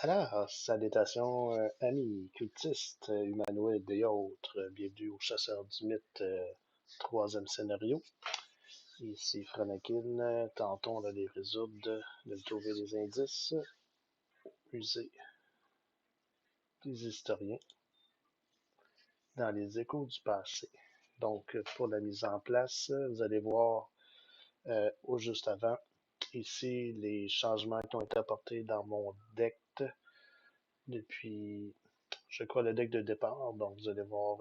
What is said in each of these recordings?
Alors, salutations amis, cultistes, humanoïdes et autres. Bienvenue au Chasseur du Mythe, troisième scénario. Ici Franakin. Tentons de les résoudre, de trouver des indices, musée des historiens dans les échos du passé. Donc, pour la mise en place, vous allez voir au juste avant, ici, les changements qui ont été apportés dans mon deck depuis, je crois, le deck de départ. Donc, vous allez voir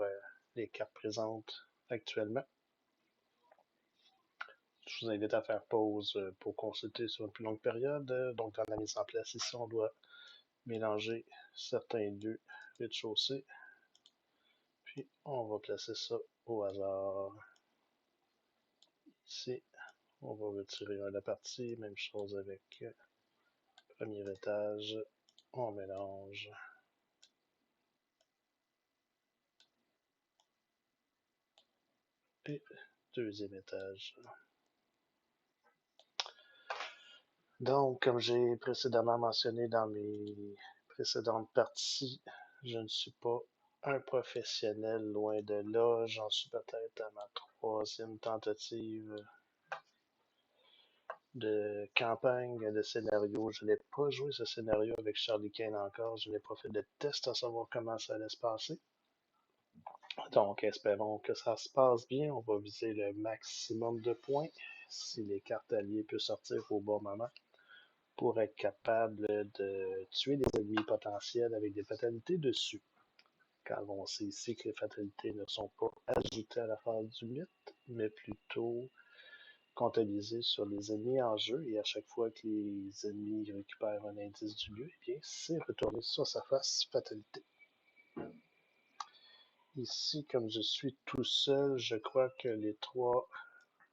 les cartes présentes actuellement. Je vous invite à faire pause pour consulter sur une plus longue période. Donc, dans la mise en place ici, on doit mélanger certains lieux rez-de-chaussée. Puis, on va placer ça au hasard. Ici, on va retirer un de la partie. Même chose avec le premier étage. On mélange. Et deuxième étage. Donc, comme j'ai précédemment mentionné dans mes précédentes parties, je ne suis pas un professionnel, loin de là. J'en suis peut-être à ma troisième tentative de campagne, de scénario. Je n'ai pas joué ce scénario avec Charlie Kane encore. Je n'ai pas fait de test à savoir comment ça allait se passer. Donc, espérons que ça se passe bien. On va viser le maximum de points si les cartes alliées peuvent sortir au bon moment pour être capable de tuer des ennemis potentiels avec des fatalités dessus. Car on sait ici que les fatalités ne sont pas ajoutées à la phase du mythe, mais plutôt comptabilisées sur les ennemis en jeu, et à chaque fois que les ennemis récupèrent un indice du lieu, eh bien, c'est retourné sur sa face fatalité. Ici, comme je suis tout seul, je crois que les trois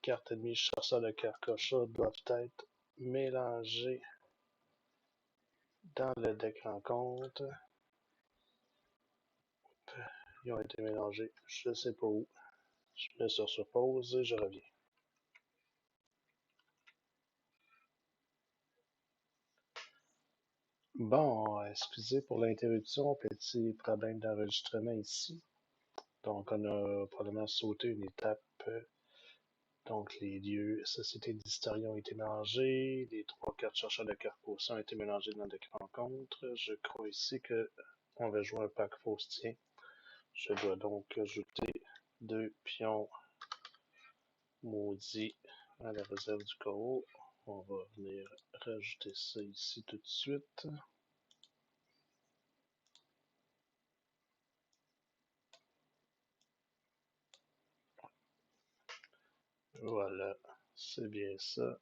cartes ennemies chasseurs de carcochat doivent être mélangées dans le deck rencontre. Ils ont été mélangés, je ne sais pas où. Je mets ça sur pause et je reviens. Bon, excusez pour l'interruption, petit problème d'enregistrement ici. Donc, on a probablement sauté une étape. Donc, les lieux société d'historiens ont été mélangés. Les trois cartes chercheurs de Carcosa ont été mélangées dans des rencontres. Je crois ici que on va jouer un pack faustien. Je dois donc ajouter deux pions maudits à la réserve du corps. On va venir rajouter ça ici tout de suite. Voilà, c'est bien ça.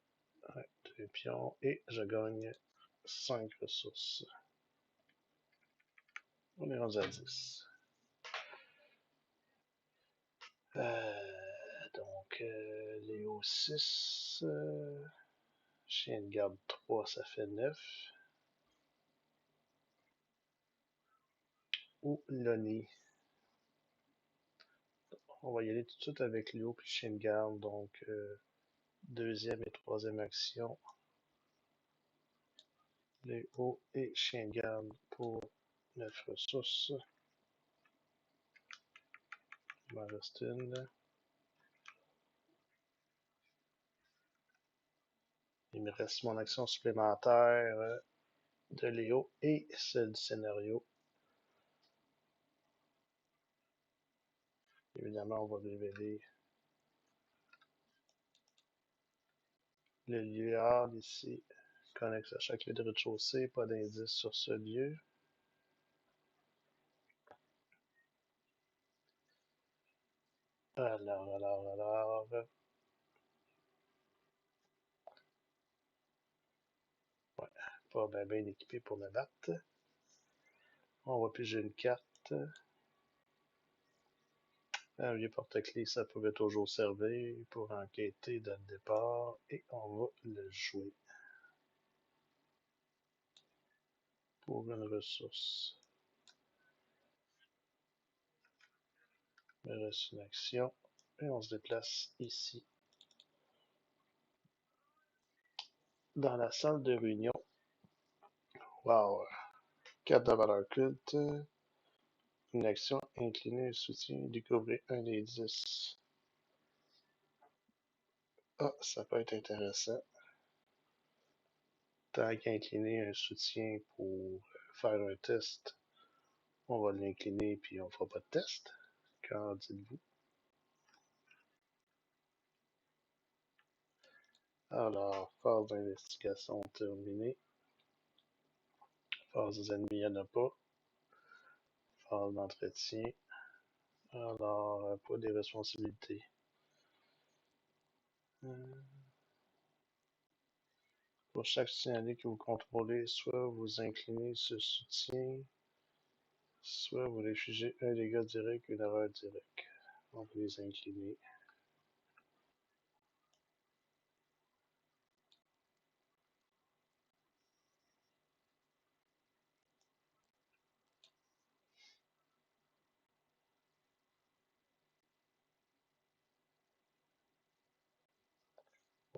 Ouais, deux pions et je gagne 5 ressources. On est rendu à 10. Donc, Léo 6. Chien de garde 3, ça fait 9. Ou Lonnie. On va y aller tout de suite avec Léo puis chien de garde. Donc, deuxième et troisième action. Léo et chien de garde pour 9 ressources. Il m'en reste une. Il me reste mon action supplémentaire de Léo et celle du scénario. Évidemment, on va révéler le lieu ici. Connexe à chaque lieu de rez-de-chaussée, pas d'indice sur ce lieu. Alors. Ouais, pas bien équipé pour me battre. On va piger une carte. Un vieux porte-clés, ça pouvait toujours servir pour enquêter dès le départ. Et on va le jouer pour une ressource. Il me reste une action. Et on se déplace ici. Dans la salle de réunion. Wow! Carte de valeur culte. Une action inclinée, un soutien, découvrir un des 10. Ah, ça peut être intéressant. Tant qu'incliner un soutien pour faire un test, on va l'incliner puis on fera pas de test. Qu'en dites-vous? Alors, phase d'investigation terminée. Phase des ennemis, il n'y en a pas. Phase d'entretien. Alors, pas des responsabilités. Pour chaque signalé que vous contrôlez, soit vous inclinez ce soutien, soit vous réfugez un dégât direct ou une erreur directe. On peut les incliner.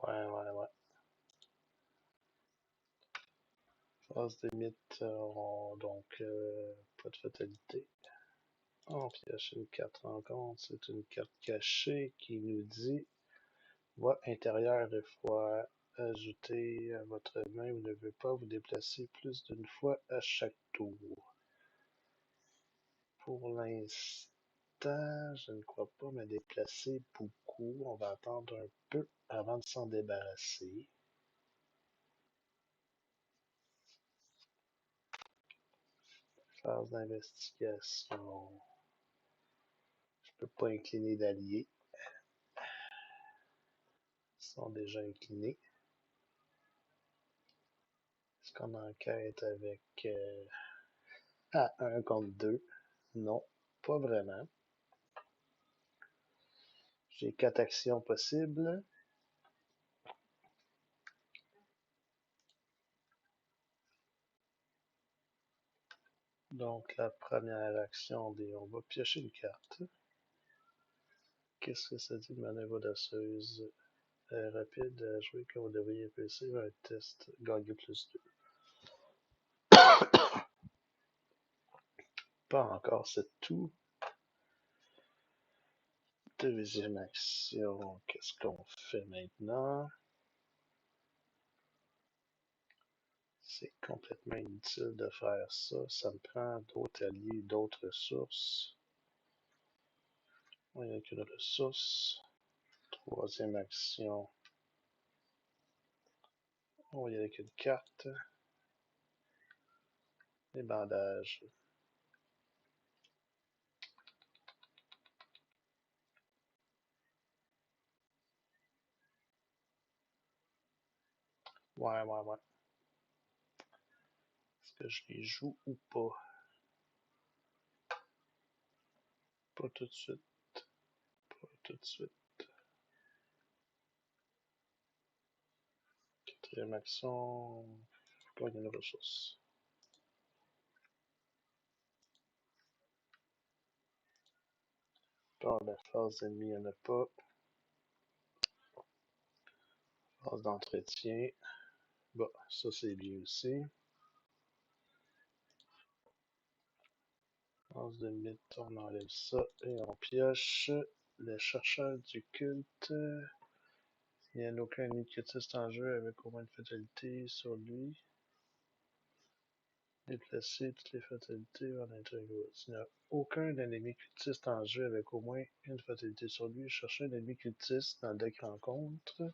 Ouais. Phase limite, donc pas de fatalité. On pioche une carte rencontre. C'est une carte cachée qui nous dit voie intérieure et froid. Ajoutez à votre main, vous ne pouvez pas vous déplacer plus d'une fois à chaque tour. Pour l'instant, je ne crois pas me déplacer beaucoup. On va attendre un peu avant de s'en débarrasser. Phase d'investigation. Je peux pas incliner d'alliés. Ils sont déjà inclinés. Est-ce qu'on enquête avec à 1 contre 2? Non, pas vraiment. J'ai 4 actions possibles. Donc, la première action, on va piocher une carte. Qu'est-ce que ça dit de manœuvre audacieuse? Rapide à jouer quand vous devriez PC un test, gagner plus 2. Pas encore, c'est tout. Deuxième action, qu'est-ce qu'on fait maintenant? C'est complètement inutile de faire ça. Ça me prend d'autres alliés, d'autres ressources. Il n'y a qu'une ressource. Troisième action. On va y aller avec une carte. Les bandages. Ouais. Est-ce que je les joue ou pas? Pas tout de suite. Pas tout de suite. Quatrième action. Gagner une ressource. Par la phase ennemie, il n'y en a pas. Phase d'entretien. Bon, ça c'est bien aussi. Phase de mythe, on enlève ça et on pioche. Le chercheur du culte. Il n'y a aucun ennemi cultiste en jeu avec au moins une fatalité sur lui. Déplacer toutes les fatalités en intégral. S'il n'y a aucun ennemi cultiste en jeu avec au moins une fatalité sur lui, cherchez un ennemi cultiste dans le deck rencontre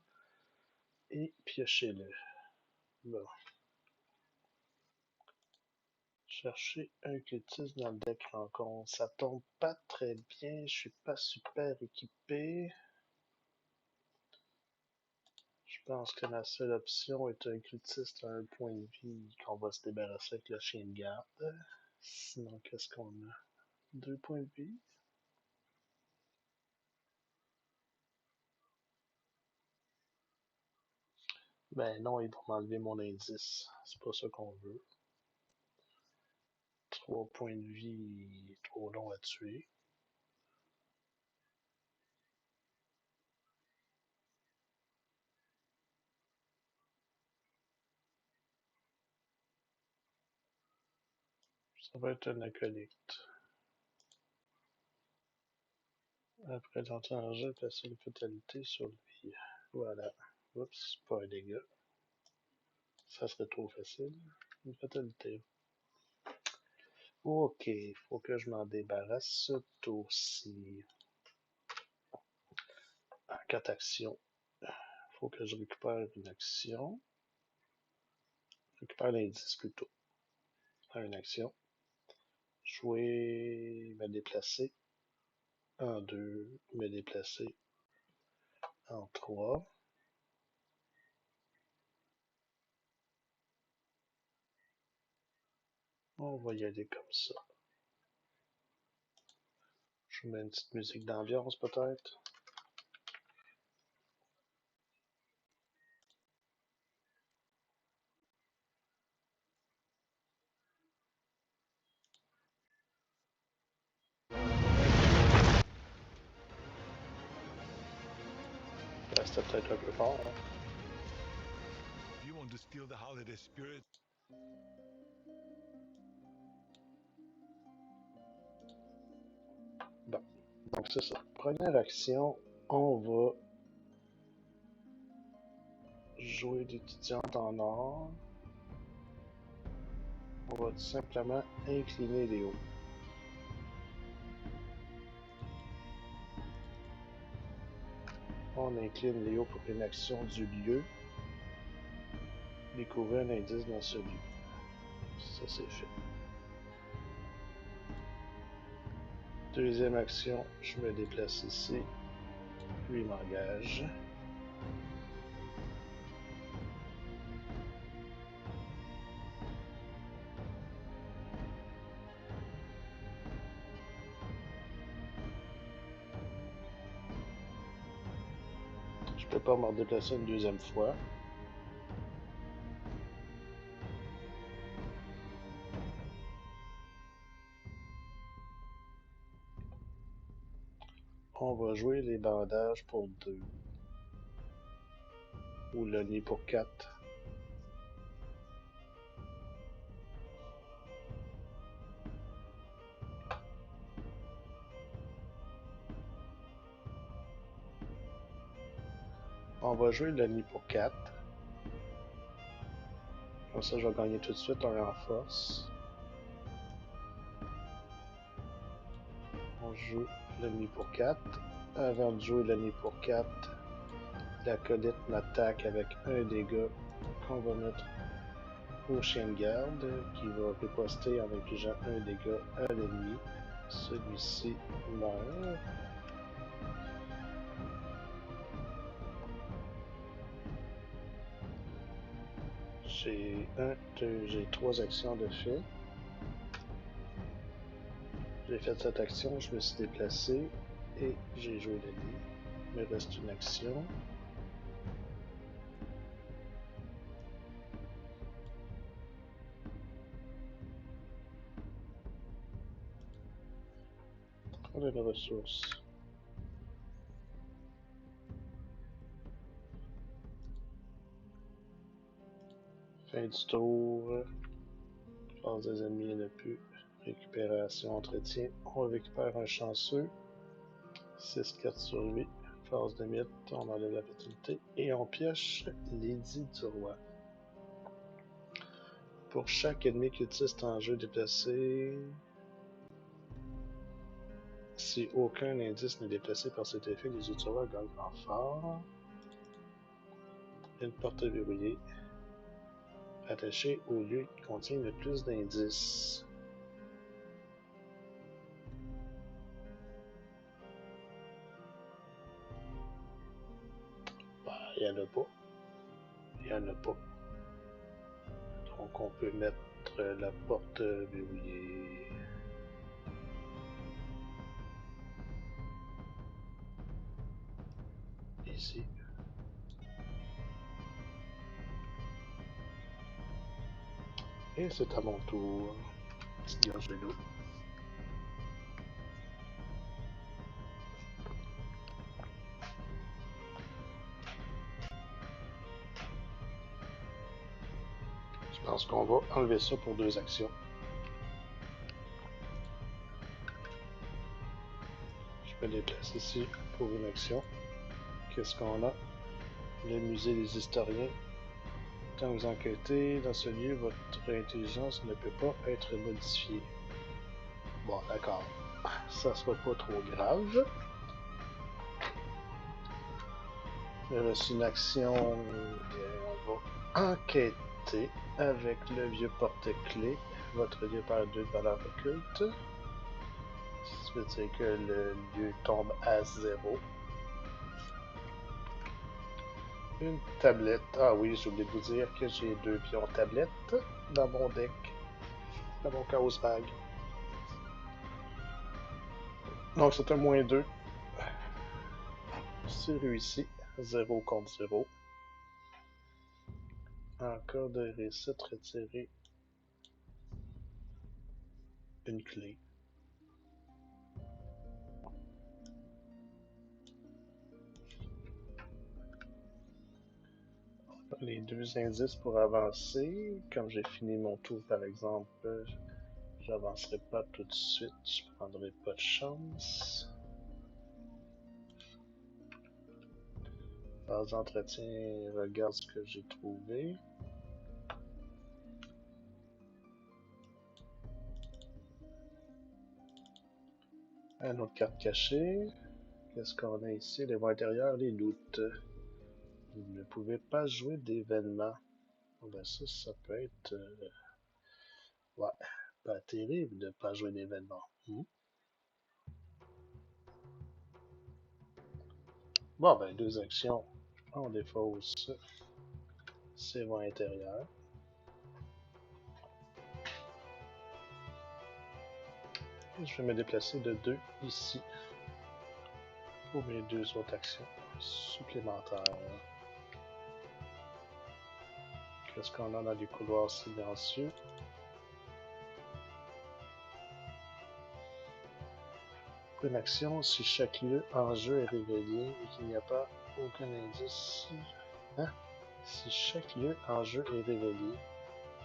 et piochez-le. Bon. Chercher un cultiste dans le deck rencontre. Ça tombe pas très bien. Je suis pas super équipé. Je pense que la seule option est un cultiste à un point de vie qu'on va se débarrasser avec le chien de garde. Sinon, qu'est-ce qu'on a? 2 points de vie. Ben non, ils vont m'enlever mon indice. C'est pas ça qu'on veut. 3 points de vie, trop long à tuer. Ça va être un acolyte. Après l'entrée en jeu, placez une fatalité sur lui. Voilà. Oups, pas un dégât. Ça serait trop facile. Une fatalité. Ok, faut que je m'en débarrasse aussi. En 4 actions. Faut que je récupère une action. Récupère l'indice plutôt. Faire une action. Jouer, me déplacer. En 2, me déplacer. En 3. On va y aller comme ça. Je mets une petite musique d'ambiance peut-être. C'était peut-être un peu fort. Hein? You want to steal the holiday spirit? Bon, donc c'est ça. Première action, on va jouer l'étudiante en or. On va tout simplement incliner Léo. On incline Léo pour une action du lieu. Découvrir un indice dans ce lieu. Ça, c'est fait. Deuxième action, je me déplace ici. Lui m'engage. Je peux pas me redéplacer une deuxième fois. On va jouer les bandages pour 2. Ou le nid pour 4. On va jouer le nid pour 4. Comme ça, je vais gagner tout de suite un renforce. On joue le nid pour 4. Avant de jouer le nid pour 4, l'acolyte m'attaque avec un dégât qu'on va mettre au chien de garde qui va riposter en infligeant un dégât à l'ennemi. Celui-ci meurt. J'ai 3 actions de fait. J'ai fait cette action, je me suis déplacé et j'ai joué le nid. Il me reste une action. On a une ressource. Fin du tour. Phase des ennemis, il n'y en a plus. Récupération, entretien. On récupère un chanceux. 6 4 sur 8. Phase de mythe, on enlève la fatalité. Et on pioche l'édit du roi. Pour chaque ennemi cultiste en jeu déplacé, si aucun indice n'est déplacé par cet effet, les utilisateurs gagnent en fort. Une porte verrouillée. Attachée au lieu qui contient le plus d'indices. Il n'y en a pas. Il n'y en a pas. Donc on peut mettre la porte verrouillée. Ici. Et c'est à mon tour. Petite gorgée d'eau. Je pense qu'on va enlever ça pour 2 actions. Je me déplace ici pour une action. Qu'est-ce qu'on a? Le musée des historiens. Quand vous enquêtez dans ce lieu, votre intelligence ne peut pas être modifiée. Bon, d'accord. Ça sera pas trop grave. C'est une action. On va enquêter avec le vieux porte-clés. Votre lieu perd 2 de valeur occulte. Ça veut dire que le lieu tombe à 0. Une tablette. Ah oui, j'ai oublié de vous dire que j'ai 2 pions tablettes dans mon deck. Dans mon chaos bag. Donc c'est un -2. C'est réussi. 0 contre 0. Encore de réussite, retirer une clé. Les 2 indices pour avancer. Comme j'ai fini mon tour, par exemple, j'avancerai pas tout de suite. Je prendrai pas de chance. Phase d'entretien, regarde ce que j'ai trouvé. Une autre carte cachée. Qu'est-ce qu'on a ici? Les voies intérieures, les doutes. Vous ne pouvez pas jouer d'événements. Ben ça peut être... ouais, pas terrible de ne pas jouer d'événements. Bon, ben 2 actions. On défausse ces voies intérieures. Et je vais me déplacer de 2 ici. Pour mes 2 autres actions supplémentaires. Qu'est-ce qu'on a dans les couloirs silencieux? Pour une action, si chaque lieu en jeu est révélé et qu'il n'y a pas aucun indice... Hein? Si chaque lieu en jeu est révélé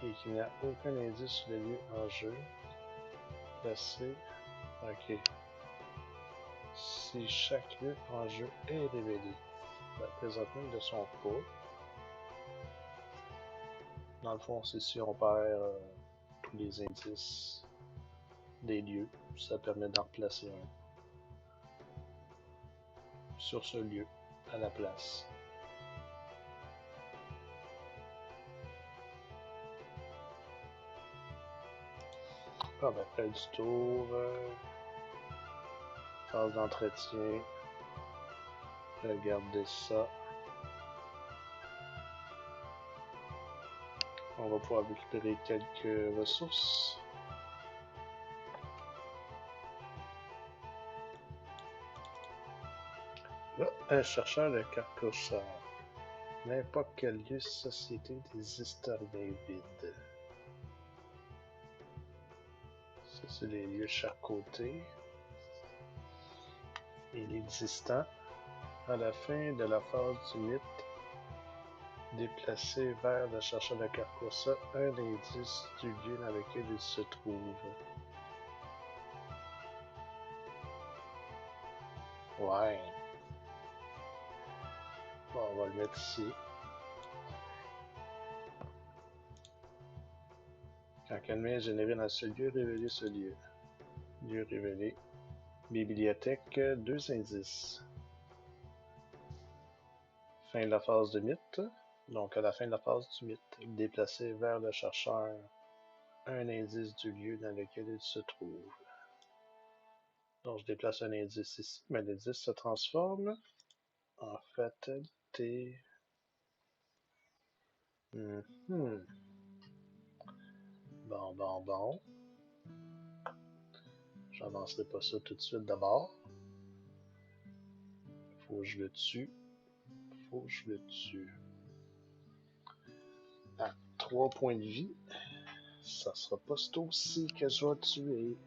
et qu'il n'y a aucun indice sur le lieu en jeu, placé... Ok. Si chaque lieu en jeu est révélé. Ben, présentement, ils ne le sont pas. Dans le fond, c'est si on perd tous les indices des lieux, ça permet d'en replacer un sur ce lieu, à la place. Ah ben, après du tour, phase d'entretien, regardez ça. On va pouvoir récupérer quelques ressources. Là, un chercheur de carcoucheur. N'importe quel lieu, société des historiens vides. Ça, c'est les lieux de chaque côté. Et l'existant. À la fin de la phase du mythe, déplacer vers le chercheur de carcoucheur un indice du lieu dans lequel il se trouve. Ouais. Bon, on va le mettre ici. Quand quelqu'un est généré dans ce lieu, révéler ce lieu. Lieu révélé. Bibliothèque, 2 indices. Fin de la phase de mythe. Donc, à la fin de la phase du mythe, déplacer vers le chercheur un indice du lieu dans lequel il se trouve. Donc, je déplace un indice ici, mais l'indice se transforme en fatalité. Bon. J'avancerai pas ça tout de suite d'abord. Faut que je le tue. À 3 points de vie. Ça sera pas ce tour-ci que je vais tuer.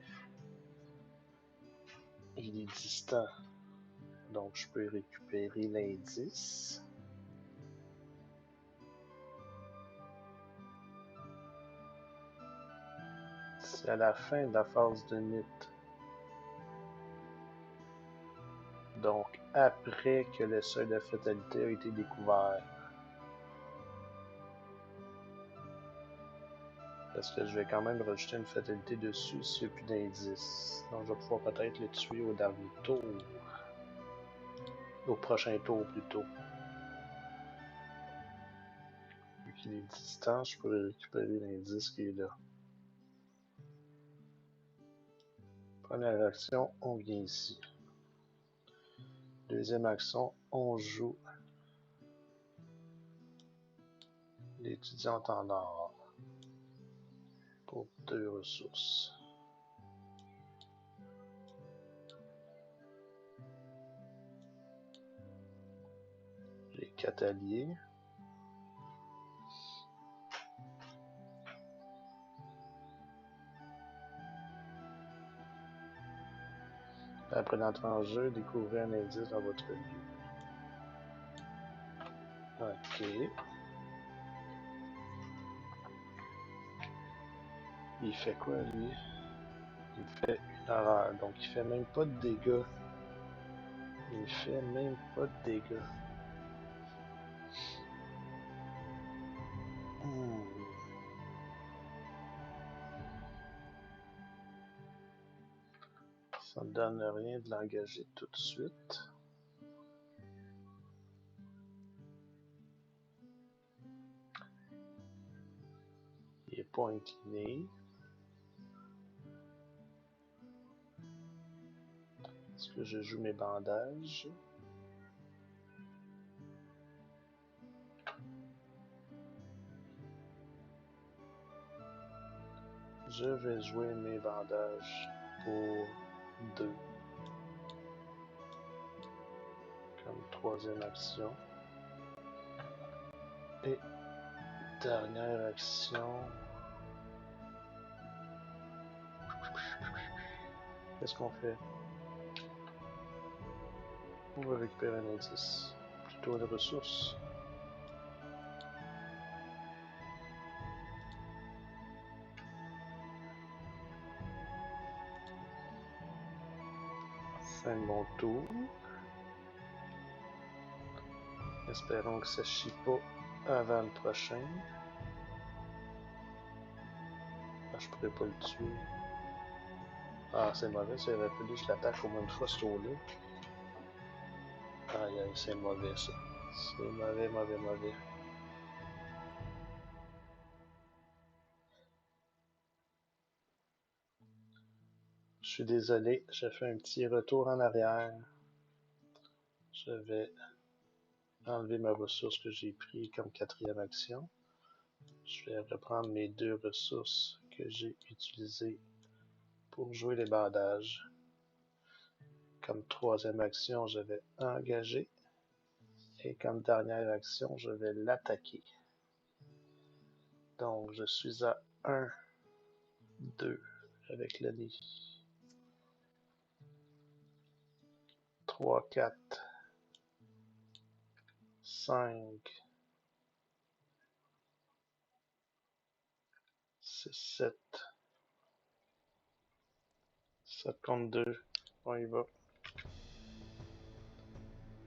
Il est distant. Donc je peux récupérer l'indice. C'est à la fin de la phase de mythe. donc après que le seuil de fatalité a été découvert. Parce que je vais quand même rajouter une fatalité dessus s'il n'y a plus d'indices. Donc je vais pouvoir peut-être le tuer au dernier tour. Au prochain tour plutôt. Vu qu'il est distant, je peux récupérer l'indice qui est là. Première action, on vient ici. Deuxième action, on joue l'étudiante en or pour 2 ressources. Les 4 alliés. Après l'entrée en jeu, découvrez un indice dans votre lieu. Ok. Il fait quoi, lui? Il fait une horreur. Donc, il fait même pas de dégâts. Il fait même pas de dégâts. Ça me donne rien de l'engager tout de suite. Il est pas incliné. Est-ce que je joue mes bandages? Je vais jouer mes bandages pour 2. Comme troisième action. Et dernière action. Qu'est-ce qu'on fait? On va récupérer un indice. Plutôt une ressource. Fin de mon tour. Espérons que ça chie pas avant le prochain. Ah, je pourrais pas le tuer. Ah, c'est mauvais, ça aurait fallu que je l'attaque au moins une fois ce tour-là. Aïe, aïe, c'est mauvais ça. C'est mauvais, mauvais, mauvais. Je suis désolé, j'ai fait un petit retour en arrière. Je vais enlever ma ressource que j'ai prise comme quatrième action. Je vais reprendre mes 2 ressources que j'ai utilisées pour jouer les bandages. Comme troisième action, je vais engager. Et comme dernière action, je vais l'attaquer. Donc, je suis à 1, 2 avec le nid. 3, 4, 5, 6, 7. Ça compte 2. On y va.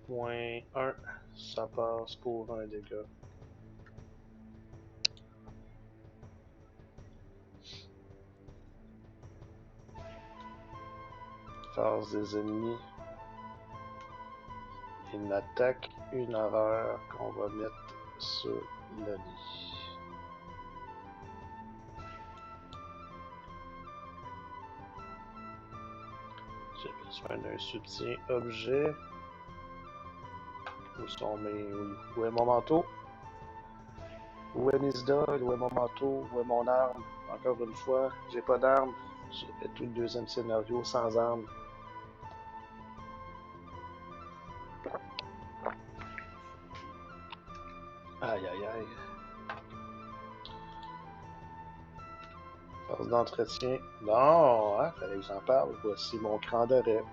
Moins 1. Ça passe pour un dégât. Phase des ennemis. Une attaque, une horreur qu'on va mettre sur le nid. J'ai besoin d'un soutien objet. Où sont mes... Où est mon manteau? Où est Miss Dog? Où est mon manteau? Où est mon arme? Encore une fois, j'ai pas d'arme. J'ai fait tout le deuxième scénario sans arme. Aïe aïe aïe. Phase d'entretien. Non, hein, fallait que j'en parle. Voici mon cran d'arrêt.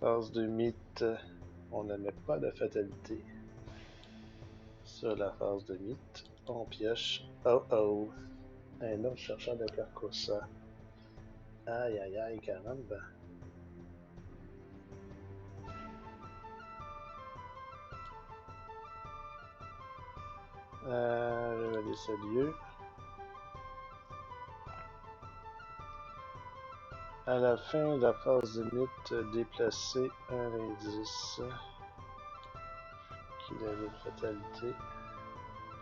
Phase de mythe. On ne met pas de fatalité sur la phase de mythe. On pioche. Oh oh. Un autre chercheur de carcoussa. Aïe aïe aïe, caramba. Je vais aller ce lieu. À la fin de la phase limite, déplacer un indice qui donne une fatalité.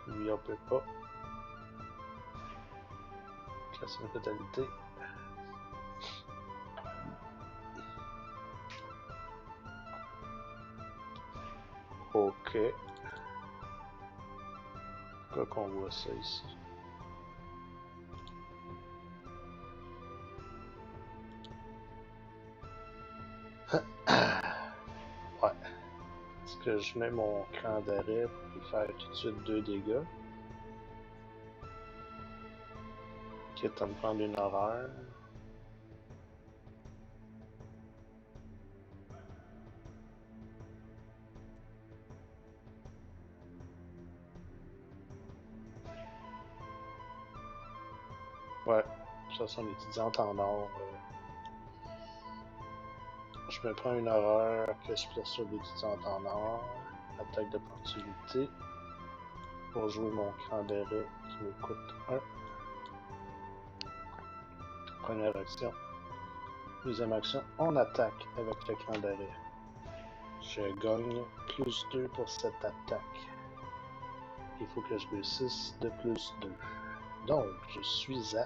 Lui, on peut pas. Classer une fatalité. Ok. Pourquoi qu'on voit ça ici? Ouais. Est-ce que je mets mon cran d'arrêt pour lui faire tout de suite 2 dégâts? Quitte à me prendre une horreur. Ouais. De toute façon, l'étudiante en or. Je me prends une horreur que je place sur l'étudiante en or. Attaque d'opportunité. Pour jouer mon cran d'arrêt qui me coûte 1. Première action. Deuxième action, on attaque avec le cran d'arrêt. Je gagne plus 2 pour cette attaque. Il faut que je réussisse de plus 2. Donc, je suis à...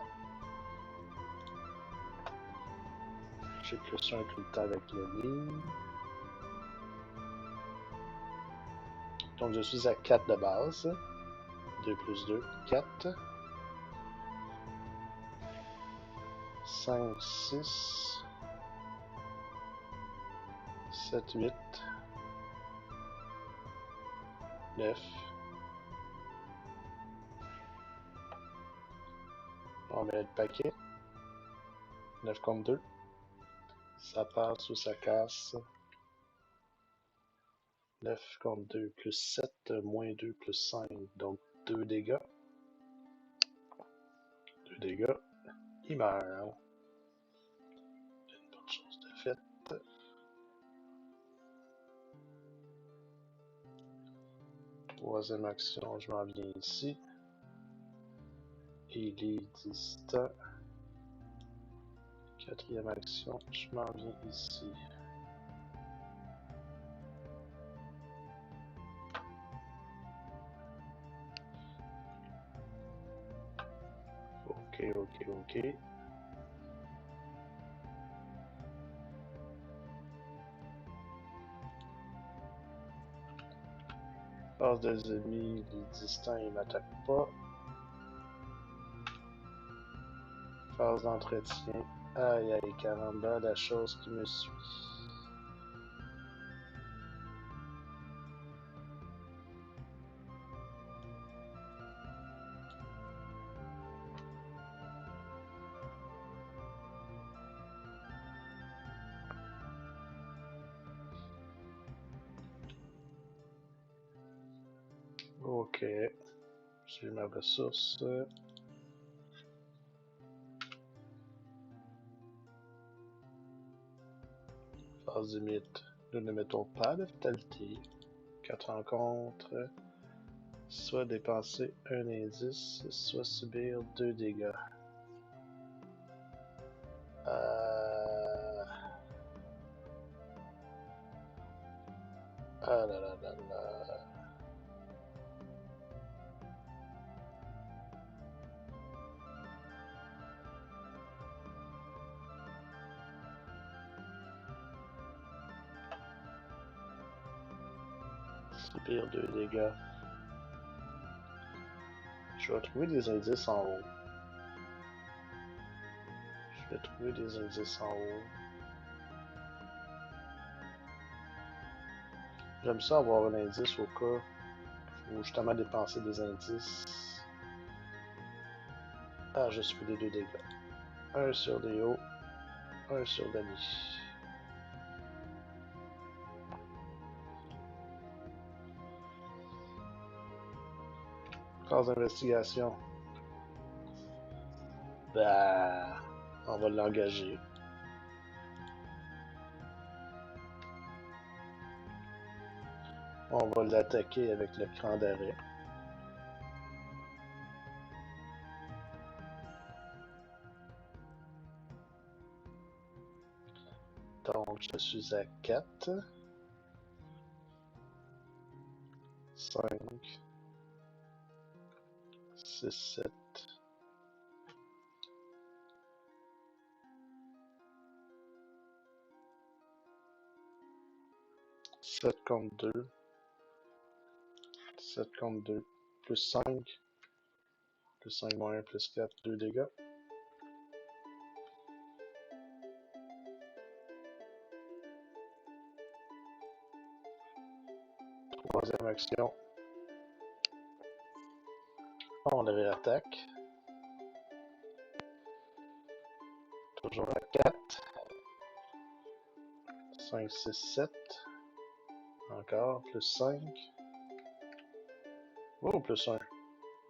J'ai plus 1 tout le temps avec l'ennemi. Donc, je suis à 4 de base. 2 plus 2, 4. 5, 6. 7, 8. 9. On met le paquet. 9 contre 2. Ça passe ou ça casse. 9 contre 2 plus 7, moins 2 plus 5. Donc 2 dégâts. 2 dégâts. Il meurt. Une bonne chose de faite. Troisième action, je m'en viens ici. Il est distant. Quatrième action, je m'en viens ici. Ok. Phase des ennemis, il est distant, il m'attaque pas. Phase d'entretien. Aïe aïe caramba, la chose qui me suit. Ok. J'ai ma ressource. Phase limite. Nous ne mettons pas de fatalité. 4 rencontres. Soit dépenser un indice, soit subir 2 dégâts. Ah là là là là. Subir 2 dégâts. Je vais trouver des indices en haut. Je vais trouver des indices en haut. J'aime ça avoir un indice au cas où justement dépenser des indices. Ah, je suis des 2 dégâts. Un sur les hauts, un sur Dany. Phase d'investigation. Bah, on va l'engager. On va l'attaquer avec le cran d'arrêt. Donc, je suis à 4. 5. 6, 7. 7 contre 2. 7 contre 2. Plus 5. Plus 5 moins 1, plus 4, 2 dégâts. Troisième action. On le réattaque. Toujours à 4. 5, 6, 7. Encore, plus 5. Oh, plus 1.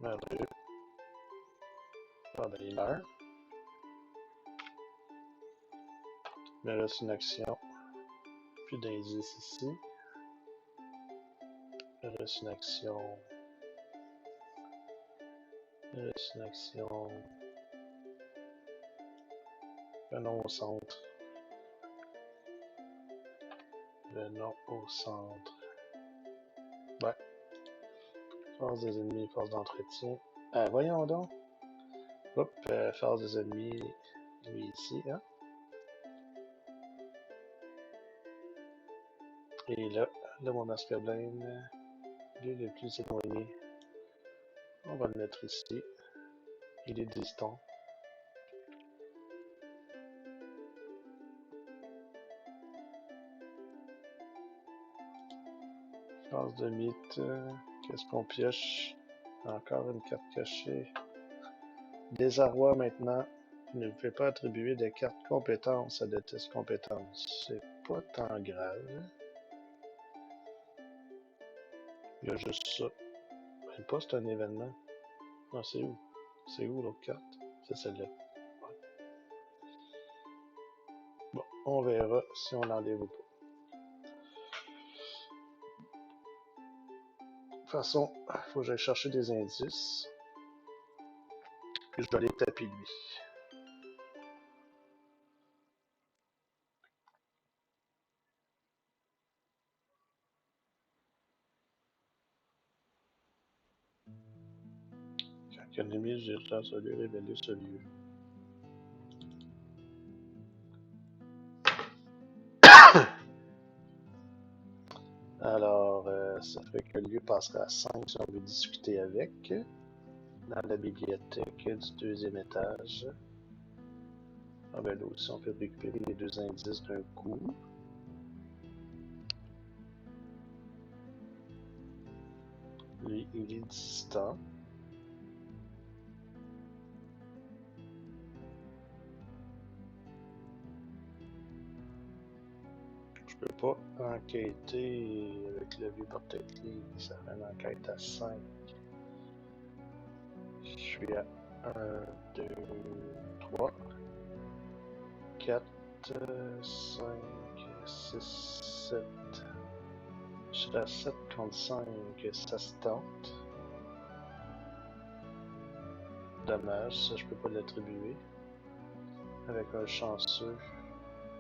Merveilleux. Ah ben, il meurt. Mais là, c'est une action. Plus d'indices ici. Il reste une action. Il reste une action. Venons au centre. Venons au centre. Ouais. Force des ennemis, force d'entretien. Ah, voyons donc. Hop, force des ennemis. Lui ici, hein. Et là, mon masqueblaine, lui le plus éloigné. On va le mettre ici. Il est distant. Force de mythe. Qu'est-ce qu'on pioche? Encore une carte cachée. Désarroi maintenant. Vous ne pouvez pas attribuer de carte compétence à des tests compétences. C'est pas tant grave. Il y a juste ça. Même pas, c'est un événement. Non, c'est où? C'est où l'autre carte? C'est celle-là. Ouais. Bon, on verra si on l'enlève ou pas. De toute façon, il faut que j'aille chercher des indices. Puis je dois aller taper lui. Quand l'ennemi gira sur lui, révéler ce lieu. Alors, ça fait que le lieu passera à 5 si on veut discuter avec. Dans la bibliothèque du deuxième étage. Ah ben là aussi, on peut récupérer les deux indices d'un coup. Lui, il est distant. Je peux pas enquêter avec le vieux porte-clés. Ça fait une enquête à 5. Je suis à 1, 2, 3, 4, 5, 6, 7. Je suis à 7 contre 5. Ça se tente. Dommage, ça je peux pas l'attribuer. Avec un chanceux,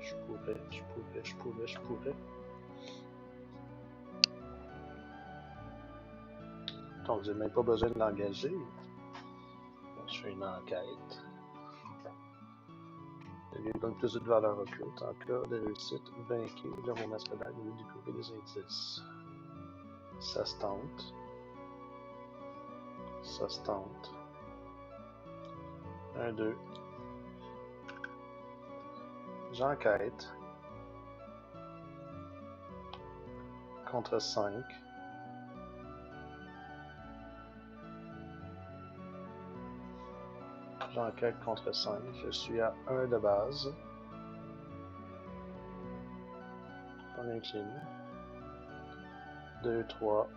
je pourrais. Donc j'ai même pas besoin de l'engager. Je fais une enquête. Il lui donne plus de valeur occulte. En cas de réussite, vainquez le roman scolaire et lui découvrir des indices. Ça se tente. Ça se tente. 1, 2. J'enquête. Contre 5. J'enquête contre 5. Je suis à 1 de base. On incline. 2, 3,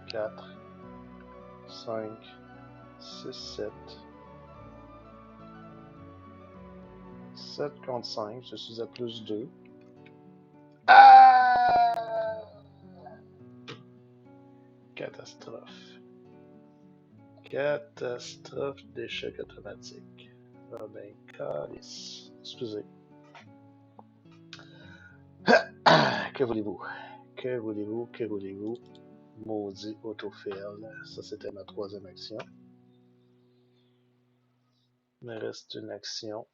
4, 5, 6, 7. 7 contre 5, je suis à plus 2. Ah! Catastrophe. Catastrophe d'échec automatique. Ah ben, calice. Excusez. Que voulez-vous? Que voulez-vous? Que voulez-vous? Maudit autofail. Ça, c'était ma troisième action. Il me reste une action.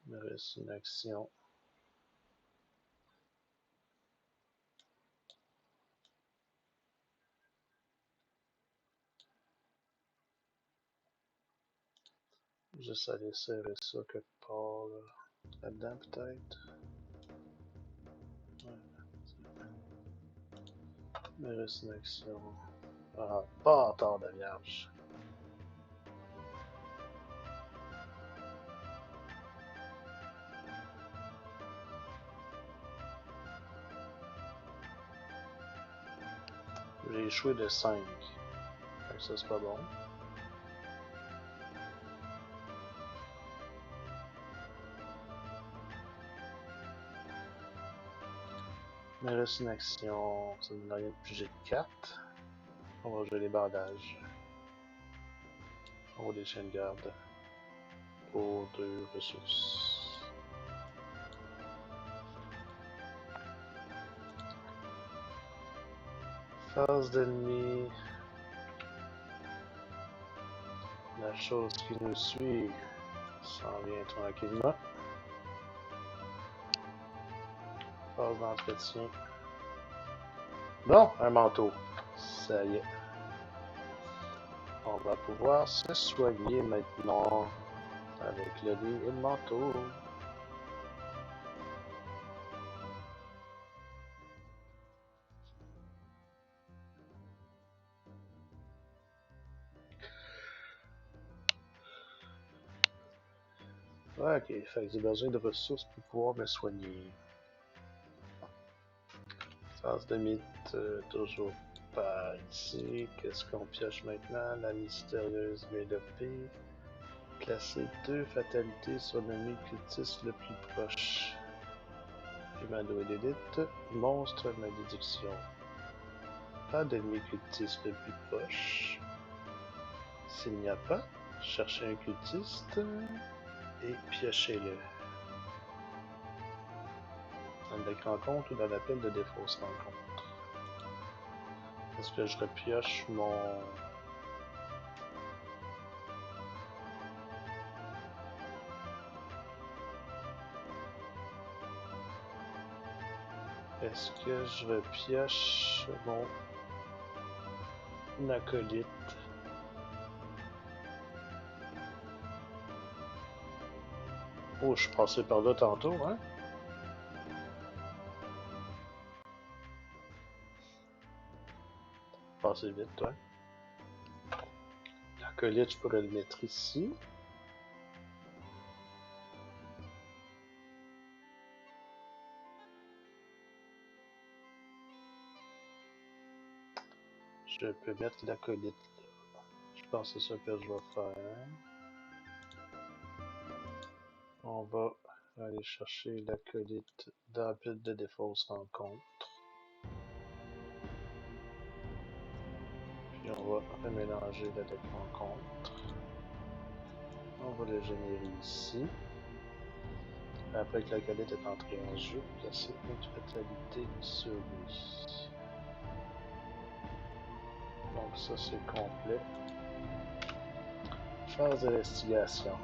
Il me reste une action. Juste aller serrer ça quelque part là-dedans peut-être. Ouais. Il me reste une action. Ah, pas tard de vierge. J'ai échoué de 5. Fait que ça, c'est pas bon. Il me reste une action. Ça me donne rien de piger de 4. On va jouer les bandages. On va des chiens de garde. Pour 2 ressources. Phase d'ennemi. La chose qui nous suit s'en vient tranquillement. Phase d'entretien. Bon, un manteau. Ça y est. On va pouvoir se soigner maintenant avec le lit et le manteau. Ok, fait que j'ai besoin de ressources pour pouvoir me soigner. Phase de mythe, toujours pas ici. Qu'est-ce qu'on pioche maintenant? La mystérieuse mélopée. Placer 2 fatalités sur l'ennemi cultiste le plus proche. Humano et l'élite. Monstre malédiction. Pas d'ennemi cultiste le plus proche. S'il n'y a pas, cherchez un cultiste et piochez-le. Dans le deck rencontre ou dans l'appel de défausse rencontre. Est-ce que je repioche mon... Est-ce que je repioche mon acolyte? Oh, je suis passé par là tantôt, hein? Passé vite, toi. L'acolyte, je pourrais le mettre ici. Je peux mettre l'acolyte là. Je pense que c'est ça que je vais faire. On va aller chercher l'acolyte dans la pile de défausse rencontre. Puis on va remélanger le deck rencontre. On va le générer ici. Après que l'acolyte est entré en jeu, placer une fatalité sur lui. Donc ça c'est complet. Phase d'investigation.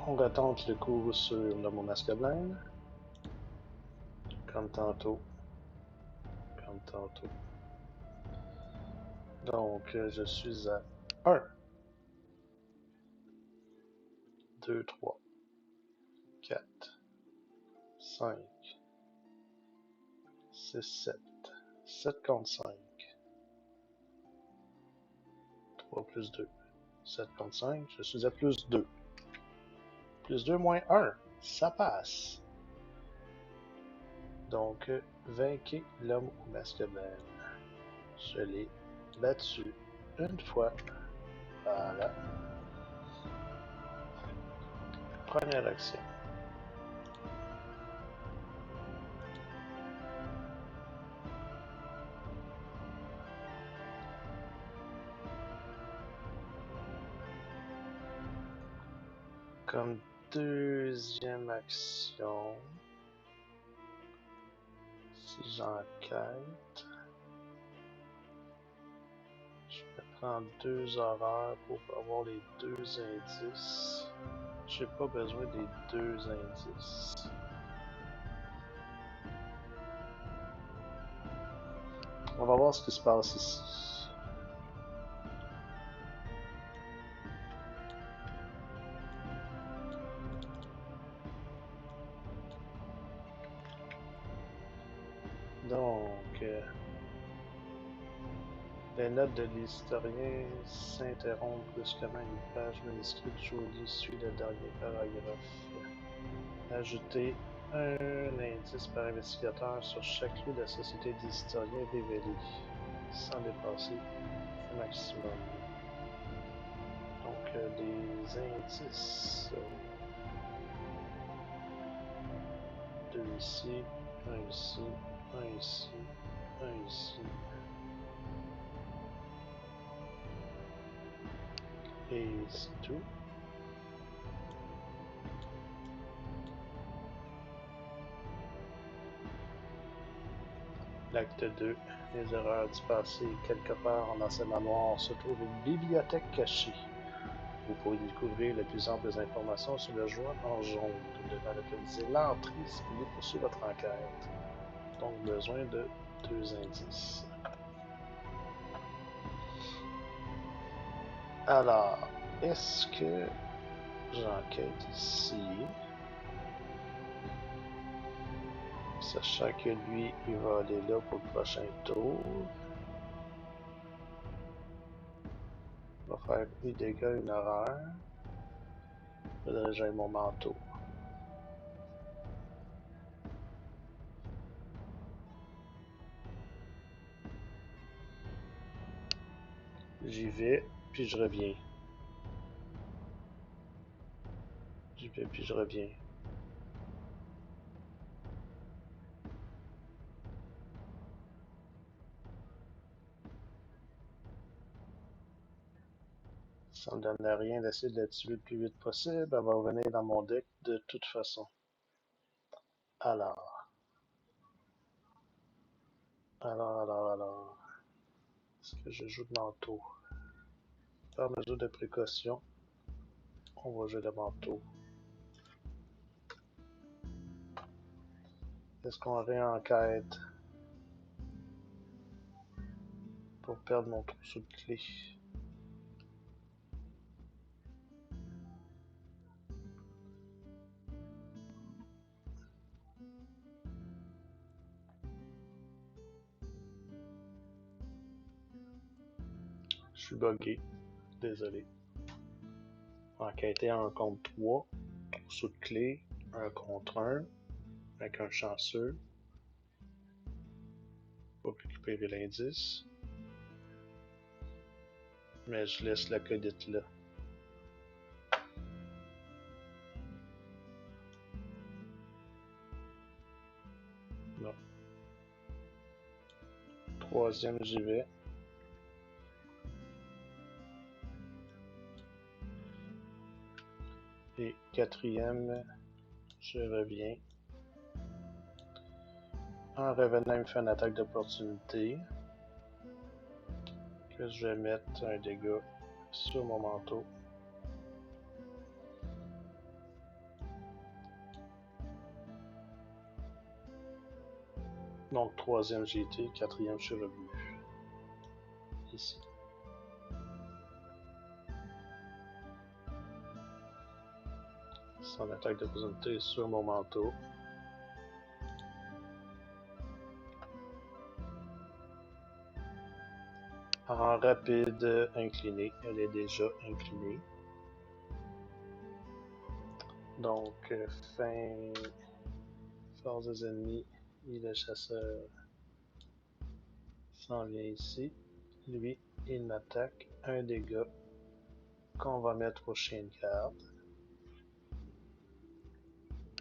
On retente le coup sur l'homme masculin. Comme tantôt. Comme tantôt. Donc je suis à 1, 2, 3, 4, 5, 6, 7. 7 contre 5. 3 plus 2. 7 contre 5. Je suis à plus 2. Plus 2 moins 1. Ça passe. Donc, vainquez l'homme au masque blanc. Je l'ai battu une fois. Voilà. Première action. Comme deuxième action, si j'enquête, je vais prendre 2 horreurs pour avoir les 2 indices. J'ai pas besoin des 2 indices. On va voir ce qui se passe ici. Donc, les notes de l'historien s'interrompent brusquement. Une page manuscrite jolie suit le dernier paragraphe. Ajouter un indice par investigateur sur chaque lieu de la société des historiens révélé, sans dépasser le maximum. Donc, les indices. 2 ici, 1 ici, 1 ici, 1 ici. Et c'est tout. L'acte 2. Les erreurs du passé. Quelque part dans ce manoir se trouve une bibliothèque cachée. Vous pourrez découvrir les plus amples informations sur le joint en jaune. Devant localiser l'entrée si vous voulez poursuivre votre enquête. Donc, besoin de 2 indices. Alors, est-ce que j'enquête ici? Sachant que lui, il va aller là pour le prochain tour. Il va faire 8 dégâts, une horreur. Faudrait que j'aille mon manteau. J'y vais, puis je reviens. J'y vais, puis je reviens. Ça me donne rien d'essayer de la tuer le plus vite possible. Elle va revenir dans mon deck de toute façon. Alors. Est-ce que je joue de manteau? Par mesure de précaution, on va jouer de manteau. Est-ce qu'on réenquête pour perdre mon trousseau de clés? Je suis bugué. Désolé. Enquêter 1 contre 3. Trousseau de clés. 1 contre 1. Avec un chanceux. Pour récupérer l'indice. Mais je laisse la colite là. Non. Troisième, j'y vais. Et quatrième, je reviens. En revenant, il me fait une attaque d'opportunité. Que je vais mettre un dégât sur mon manteau. Donc, troisième j'ai été, quatrième je suis revenu. Ici. Son attaque d'opportunité sur mon manteau. En rapide incliné, elle est déjà inclinée. Donc, fin force des ennemis Et le chasseur s'en vient ici. Lui, il m'attaque. Un dégât qu'on va mettre au chien de garde.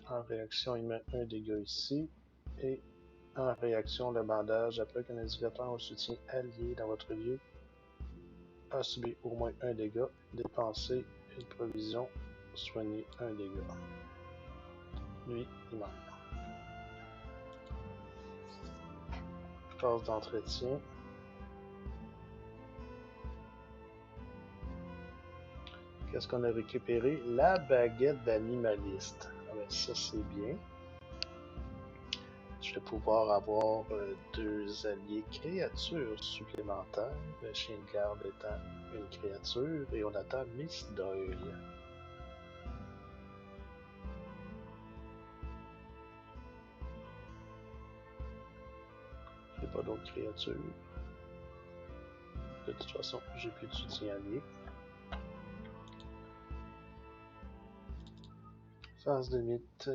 En réaction, il met un dégât ici. Et en réaction, le bandage, après qu'un indicateur au soutien allié dans votre lieu a subi au moins un dégât, dépensez une provision, soignez un dégât. Lui, il meurt. Phase d'entretien. Qu'est-ce qu'on a récupéré? La baguette d'animaliste. Ah ben ça, c'est bien. Je vais pouvoir avoir deux alliés créatures supplémentaires. Le chien de garde étant une créature. Et on attend Miss Doyle. J'ai pas d'autres créatures. De toute façon, j'ai plus de soutien allié. Phase de mythe,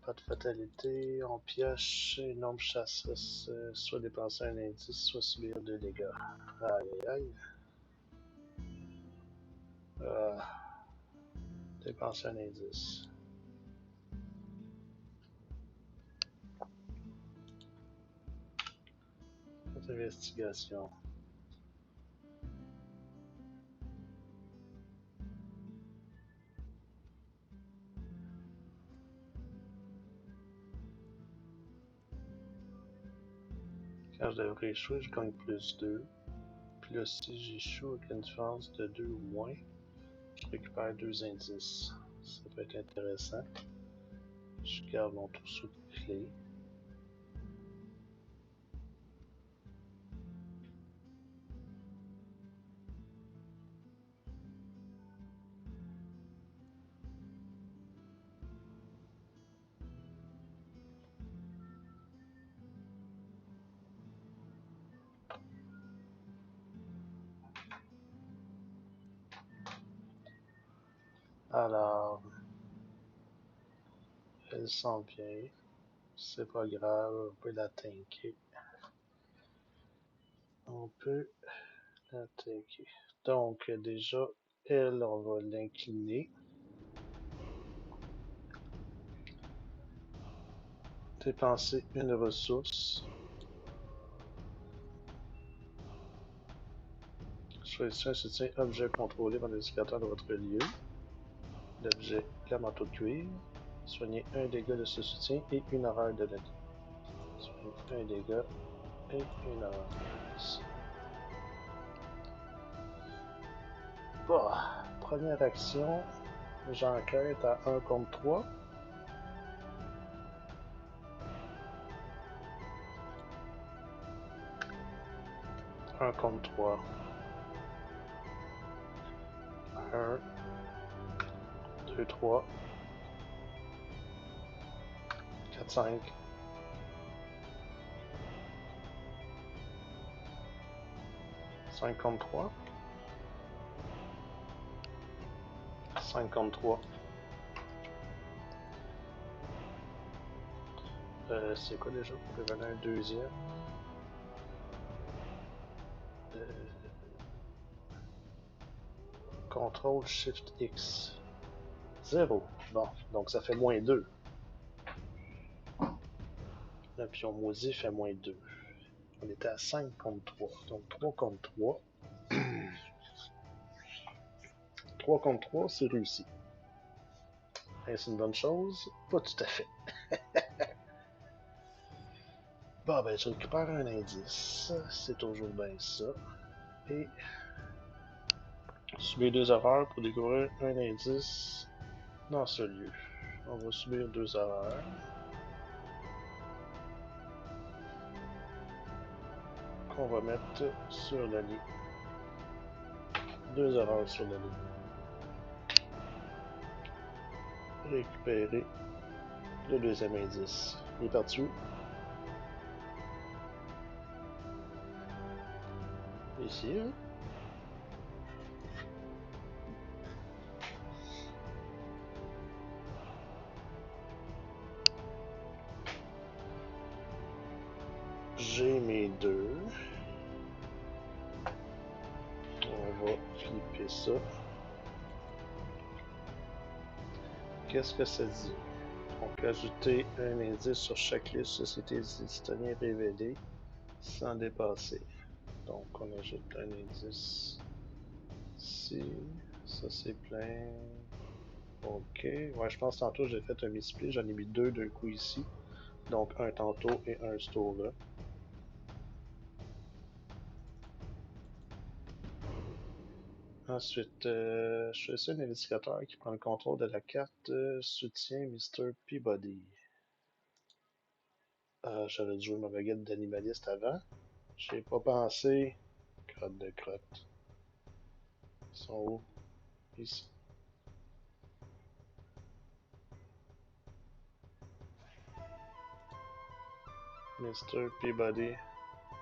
pas de fatalité. On pioche une ombre chasseresse, soit dépenser un indice, soit subir 2 dégâts. Aïe aïe. Dépenser un indice. Investigation. Quand je devrais échouer, je gagne plus 2. Puis là, si j'échoue avec une différence de 2 ou moins, je récupère 2 indices. Ça peut être intéressant. Je garde mon trousseau de clés. Alors, elle sent bien. C'est pas grave, on peut la tanker. On peut la tanker. Donc, déjà, elle, on va l'incliner. Dépenser une ressource. Choisissez un soutien objet contrôlé par l'indicateur de votre lieu. L'objet, la manteau de cuir. Soignez un dégât de ce soutien et une horreur de l'ennemi. Soignez un dégât et une horreur de l'ennemi. Bon, première action, j'enquête à 1 contre 3. Un contre 3. 1, 2, 3, 4, 5. 5 contre 3. 5 contre 3. C'est quoi déjà? On peut venir un deuxième. Contrôle Shift X. 0. Bon, donc ça fait moins 2. Le pion maudit fait moins 2. On était à 5 contre 3. Donc 3 contre 3. 3 contre 3, c'est réussi. Est-ce une bonne chose? Pas tout à fait. Bon, ben, je récupère un indice. C'est toujours bien ça. Et subir 2 horreurs pour découvrir un indice dans ce lieu. On va subir 2 horreurs. Qu'on va mettre sur le lit. 2 horreurs sur le lit. Récupérer le deuxième indice. Il est parti où? Ici, hein? J'ai mes deux. On va flipper ça. Qu'est-ce que ça dit? Donc, ajouter un indice sur chaque liste société des citoyens révélée sans dépasser. Donc, on ajoute un indice ici. Ça, c'est plein. Ok. Ouais, je pense tantôt, j'ai fait un misplay. J'en ai mis deux d'un coup ici. Donc, un tantôt et un ce tour-là. Ensuite, je choisis un investigateur qui prend le contrôle de la carte soutien Mr. Peabody. J'aurais dû jouer ma baguette d'animaliste avant. J'ai pas pensé. Crotte de crotte. Ils sont où? Ici. Mr. Peabody.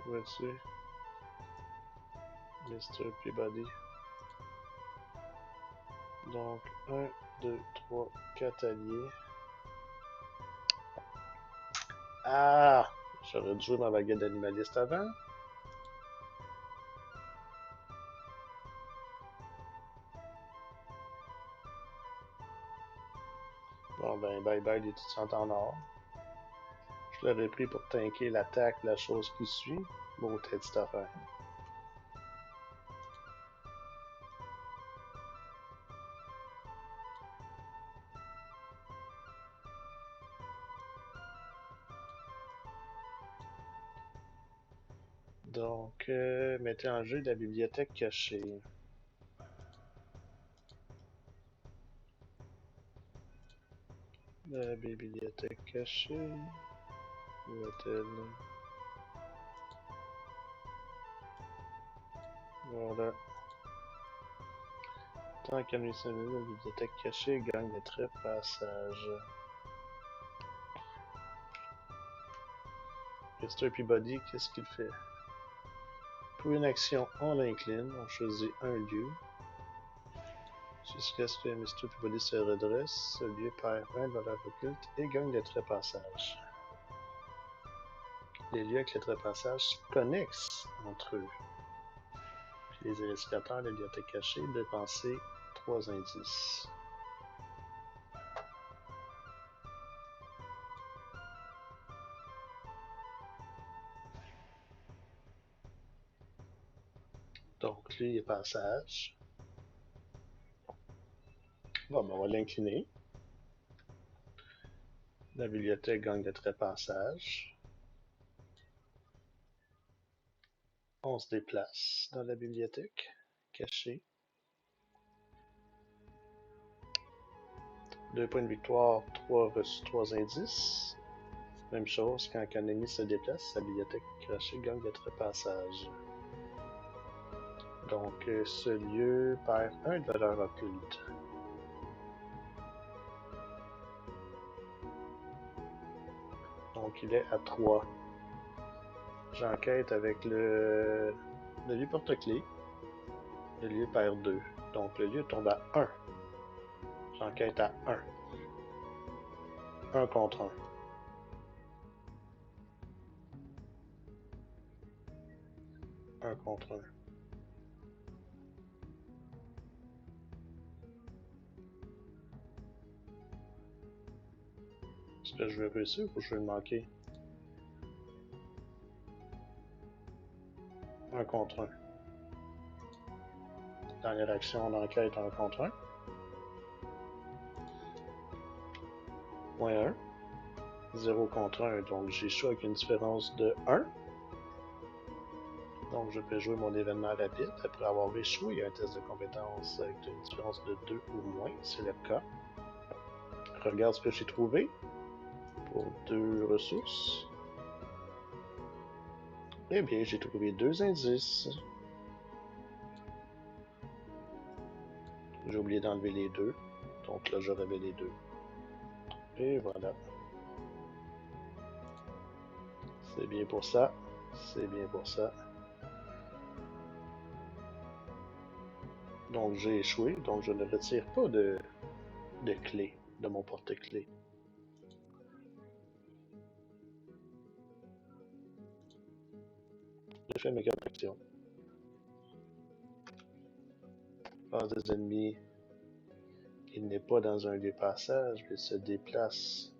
Où es-tu? Mr. Peabody. Donc, 1, 2, 3, 4 alliés. Ah! J'aurais dû jouer ma baguette d'animaliste avant. Bon ben, bye bye les étudiants en or. Je l'aurais pris pour tanker l'attaque, la chose qui suit. Bon, petite affaire. Donc, mettez en jeu la bibliothèque cachée. La bibliothèque cachée. Où est-elle? Voilà. Tant qu'à nous la bibliothèque cachée gagne le trépassage. Mr. Peabody, qu'est-ce qu'il fait? Pour une action, on l'incline, on choisit un lieu. Jusqu'à ce que Mr. Peabody se redresse, ce lieu perd un de valeur occulte et gagne le trépassage. Les lieux avec le trépassage se connexent entre eux. Puis les investigateurs de la bibliothèque cachée dépenser 3 indices. Donc, lui, il est passage. Bon, ben, on va l'incliner. La bibliothèque gagne le trépassage. On se déplace dans la bibliothèque cachée. 2 points de victoire, 3 indices. Même chose, quand un ennemi se déplace, la bibliothèque cachée gagne le trépassage. Donc, ce lieu perd 1 de valeur occulte. Donc, il est à 3. J'enquête avec le lieu porte-clés. Le lieu perd 2. Donc, le lieu tombe à 1. J'enquête à 1. 1 contre 1. 1 contre 1. Est-ce que je vais réussir ou je vais le manquer? 1 contre 1. Dernière action d'enquête 1 contre 1. Moins 1. 0 contre 1. Donc j'échoue avec une différence de 1. Donc je peux jouer mon événement rapide après avoir échoué à un test de compétence avec une différence de 2 ou moins. C'est le cas. Regarde ce que j'ai trouvé pour 2 ressources. Eh bien, j'ai trouvé 2 indices. J'ai oublié d'enlever les 2. Donc là, je remets les 2. Et voilà. C'est bien pour ça. C'est bien pour ça. Donc j'ai échoué. Donc je ne retire pas de clé de mon porte-clés. fait mes 4 actions. Phase des ennemis. Il n'est pas dans un lieu passage, il se déplace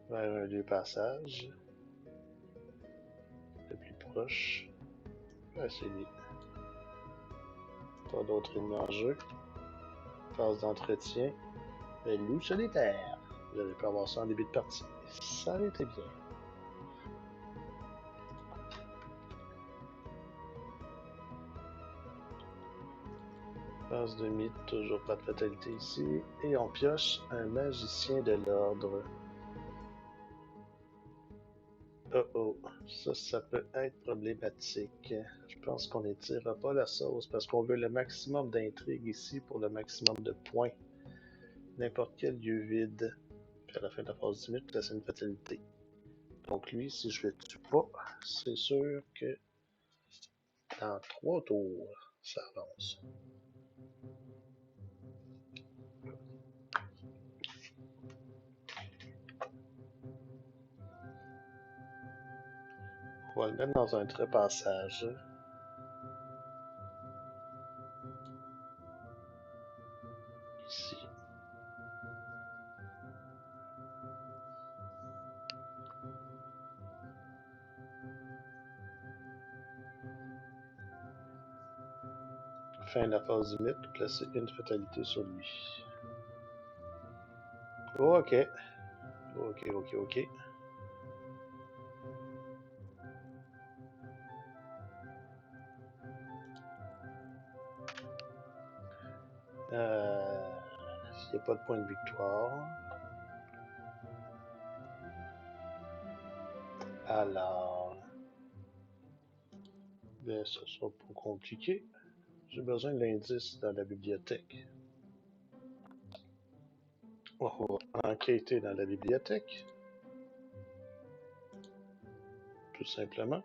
vers un lieu passage. Le plus proche. Ouais, c'est lui. Pas d'autres ennemis en jeu. Phase d'entretien. Le loup solitaire. J'aurais pu avoir ça en début de partie. Ça aurait été bien. Phase de mythe, toujours pas de fatalité ici. Et on pioche un magicien de l'ordre. Oh oh, ça peut être problématique. Je pense qu'on n'étirera pas la sauce parce qu'on veut le maximum d'intrigue ici pour le maximum de points. N'importe quel lieu vide. Puis à la fin de la phase limite, c'est une fatalité. Donc lui, si je le tue pas, c'est sûr que dans 3 tours, ça avance. On va le mettre dans un trépassage. Ici. Fin de la phase limite, placer une fatalité sur lui. Ok. Ok. S'il n'y a pas de point de victoire. Alors. Ben, ça sera pas compliqué. J'ai besoin de l'indice dans la bibliothèque. On va enquêter dans la bibliothèque. Tout simplement.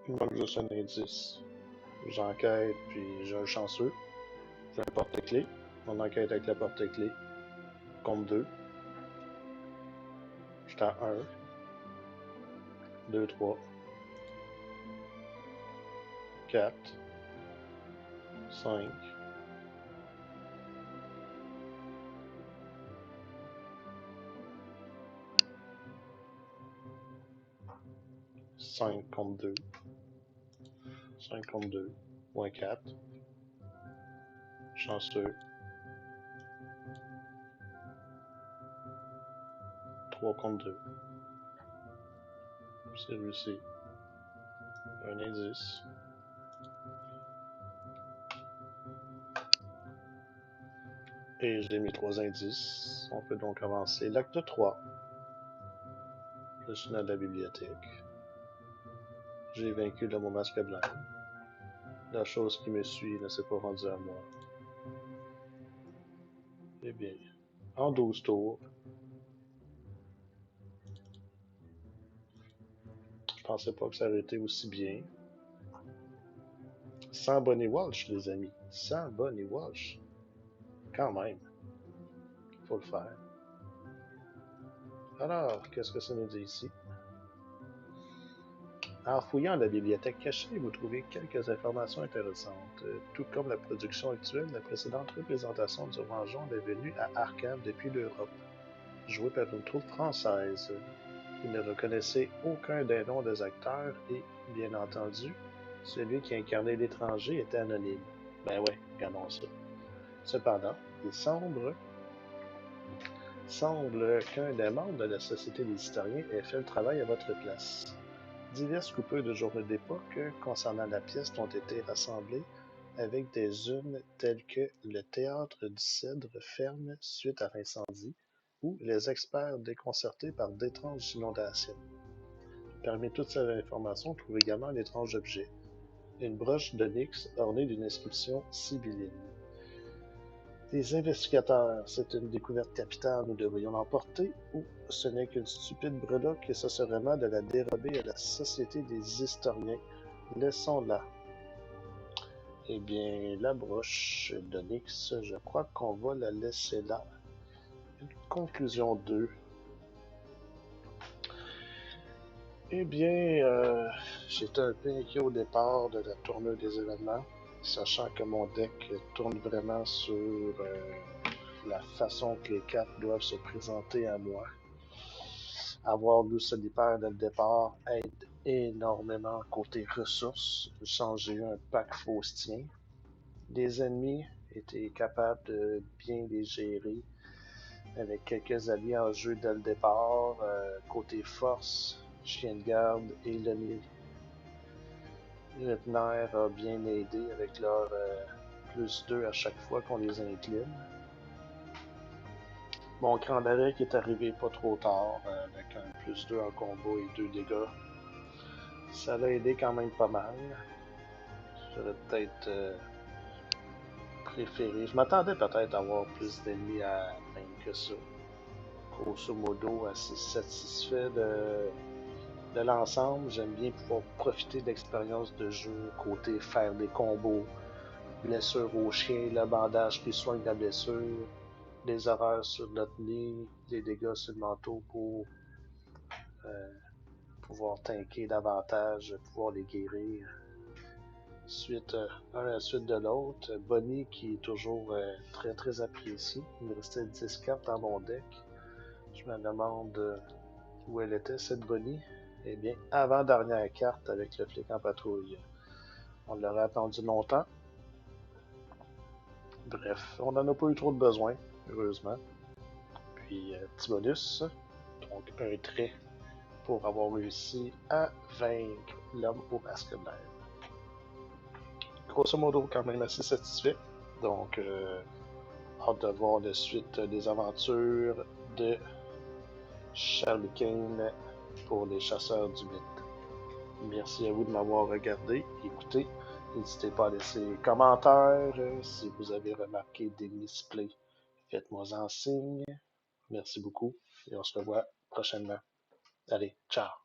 Il manque juste un indice. J'enquête, puis j'ai un chanceux. J'ai un porte-clés. On enquête avec la porte-clés. Compte 2. J'étais à 1. 2, 3. 4. 5. 5 contre 2. 5 contre 2. Moins 4. Chanceux. 3 contre 2. C'est réussi. Un indice. Et j'ai mis 3 indices. On peut donc avancer. L'acte 3. Je suis dans la bibliothèque. J'ai vaincu le mot masque blanc. La chose qui me suit ne s'est pas rendue à moi. Eh bien, en 12 tours, je pensais pas que ça aurait été aussi bien. Sans Bonnie Walsh, les amis. Sans Bonnie Walsh. Quand même. Faut le faire. Alors, qu'est-ce que ça nous dit ici? En fouillant la bibliothèque cachée, vous trouvez quelques informations intéressantes. Tout comme la production actuelle, la précédente représentation du roi Jaune est venue à Arkham depuis l'Europe, jouée par une troupe française. Vous ne reconnaissez aucun des noms des acteurs et, bien entendu, celui qui incarnait l'étranger était anonyme. Ben ouais, regardons ça. Cependant, il semble qu'un des membres de la Société des historiens ait fait le travail à votre place. Diverses coupures de journaux d'époque concernant la pièce ont été rassemblées avec des urnes telles que le théâtre du Cèdre ferme suite à l'incendie ou les experts déconcertés par d'étranges inondations. Parmi toutes ces informations, on trouve également un étrange objet, une broche d'onyx ornée d'une inscription sibylline. Les investigateurs, c'est une découverte capitale, nous devrions l'emporter, ou ce n'est qu'une stupide breloque et ce serait mal de la dérober à la société des historiens. Laissons-la. Eh bien, la broche d'Onyx, je crois qu'on va la laisser là. Conclusion 2. Eh bien, j'étais un peu inquiet au départ de la tournure des événements, sachant que mon deck tourne vraiment sur la façon que les cartes doivent se présenter à moi. Avoir Loup solitaire dès le départ aide énormément côté ressources, sans j'ai eu un pack faustien. Les ennemis étaient capables de bien les gérer avec quelques alliés en jeu dès le départ. Côté force, Chien de garde et le Ritner a bien aidé avec leur +2 à chaque fois qu'on les incline. Mon cran d'arrêt qui est arrivé pas trop tard, avec un +2 en combo et 2 dégâts. Ça l'a aidé quand même pas mal. J'aurais peut-être préféré. Je m'attendais peut-être à avoir plus d'ennemis à main que ça. Grosso modo, assez satisfait de l'ensemble. J'aime bien pouvoir profiter de l'expérience de jeu, côté faire des combos, blessure au chien, le bandage qui soigne la blessure, les horaires sur notre nez, les dégâts sur le manteau pour euh, pouvoir tanker davantage, pouvoir les guérir. Suite, un à la suite de l'autre. Bonnie qui est toujours très très apprécié. Il me restait 10 cartes dans mon deck. Je me demande où elle était cette Bonnie. Eh bien, avant-dernière carte avec le flic en patrouille. On l'aurait attendu longtemps. Bref, on n'en a pas eu trop de besoin, heureusement. Puis, petit bonus, donc un trait pour avoir réussi à vaincre l'homme au masque blanc. Grosso modo, quand même assez satisfait. Donc, hâte de voir la suite des aventures de Charlie Kane pour les chasseurs du mythe. Merci à vous de m'avoir regardé, écouté. N'hésitez pas à laisser des commentaires. Si vous avez remarqué des misplays, faites-moi en signe. Merci beaucoup et on se revoit prochainement. Allez, ciao!